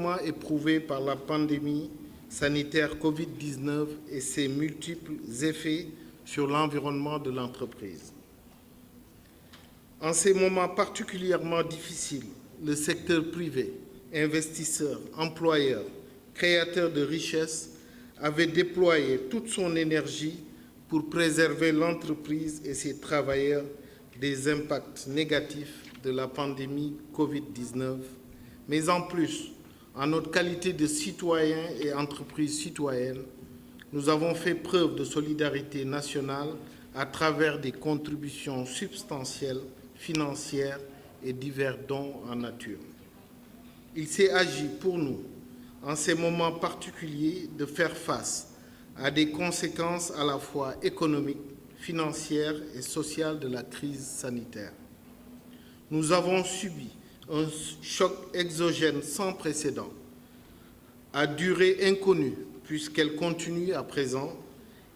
fortement éprouvés par la pandémie sanitaire Covid-19 et ses multiples effets sur l'environnement de l'entreprise. En ces moments particulièrement difficiles, le secteur privé, investisseur, employeur, créateur de richesses, avait déployé toute son énergie pour préserver l'entreprise et ses travailleurs des impacts négatifs de la pandémie Covid-19, mais en plus, en notre qualité de citoyens et entreprises citoyennes, nous avons fait preuve de solidarité nationale à travers des contributions substantielles, financières et divers dons en nature. Il s'est agi pour nous, en ces moments particuliers, de faire face à des conséquences à la fois économiques, financières et sociales de la crise sanitaire. Nous avons subi un choc exogène sans précédent, à durée inconnue, puisqu'elle continue à présent,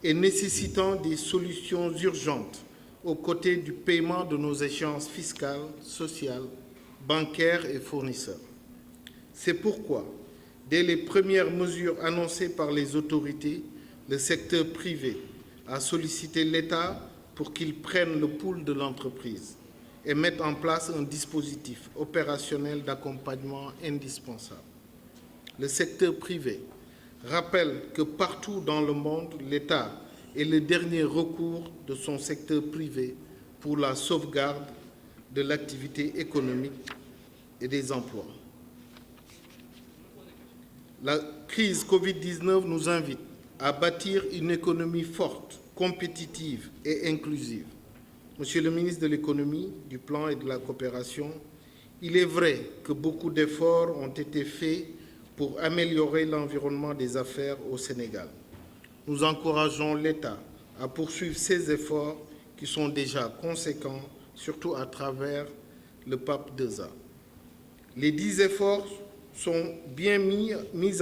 et nécessitant des solutions urgentes aux côtés du paiement de nos échéances fiscales, sociales, bancaires et fournisseurs. C'est pourquoi, dès les premières mesures annoncées par les autorités, le secteur privé a sollicité l'État pour qu'il prenne le pouls de l'entreprise et mette en place un dispositif opérationnel d'accompagnement indispensable. Le secteur privé rappelle que partout dans le monde, l'État est le dernier recours de son secteur privé pour la sauvegarde de l'activité économique et des emplois. La crise Covid-19 nous invite à bâtir une économie forte, compétitive et inclusive. Monsieur le ministre de l'Économie, du Plan et de la Coopération, il est vrai que beaucoup d'efforts ont été faits pour améliorer l'environnement des affaires au Sénégal. Nous encourageons l'État à poursuivre ces efforts qui sont déjà conséquents, surtout à travers le PAP 2A. Les 10 efforts sont bien mis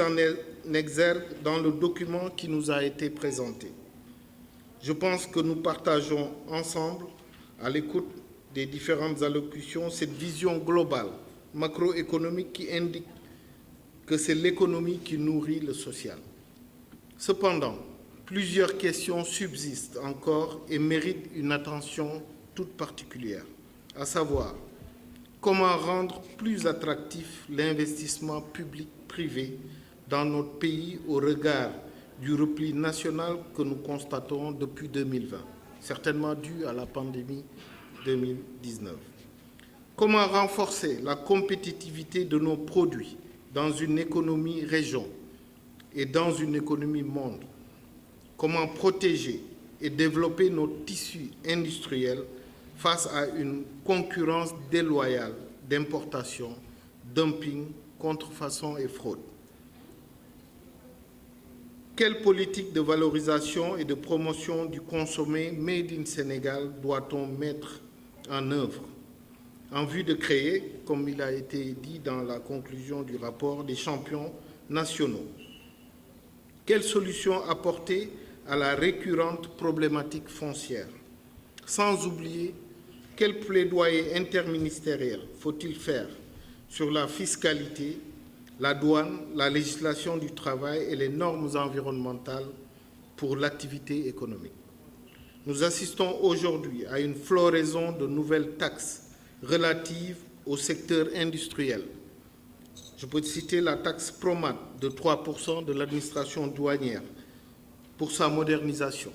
en exergue dans le document qui nous a été présenté. Je pense que nous partageons ensemble, à l'écoute des différentes allocutions, cette vision globale, macroéconomique qui indique que c'est l'économie qui nourrit le social. Cependant, plusieurs questions subsistent encore et méritent une attention toute particulière, à savoir comment rendre plus attractif l'investissement public-privé dans notre pays au regard du repli national que nous constatons depuis 2020, certainement dû à la pandémie 2019. Comment renforcer la compétitivité de nos produits dans une économie région et dans une économie monde? Comment protéger et développer nos tissus industriels face à une concurrence déloyale d'importation, dumping, contrefaçon et fraude? Quelle politique de valorisation et de promotion du consommé Made in Sénégal doit-on mettre en œuvre en vue de créer, comme il a été dit dans la conclusion du rapport, des champions nationaux? Quelles solutions apporter à la récurrente problématique foncière? Sans oublier, quel plaidoyer interministériel faut-il faire sur la fiscalité, la douane, la législation du travail et les normes environnementales pour l'activité économique? Nous assistons aujourd'hui à une floraison de nouvelles taxes relatives au secteur industriel. Je peux citer la taxe Promat de 3% de l'administration douanière pour sa modernisation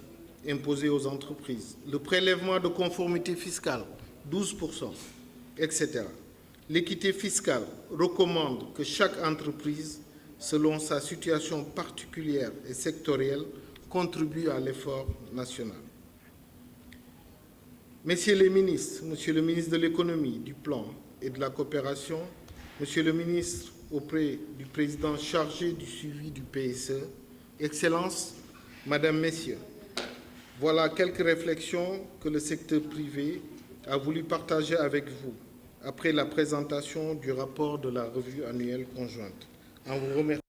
imposée aux entreprises, le prélèvement de conformité fiscale 12%, etc. L'équité fiscale recommande que chaque entreprise, selon sa situation particulière et sectorielle, contribue à l'effort national. Messieurs les ministres, Monsieur le ministre de l'Économie, du Plan et de la Coopération, Monsieur le ministre auprès du président chargé du suivi du PSE, Excellences, Madame, Messieurs, voilà quelques réflexions que le secteur privé a voulu partager avec vous après la présentation du rapport de la revue annuelle conjointe. En vous remerciant.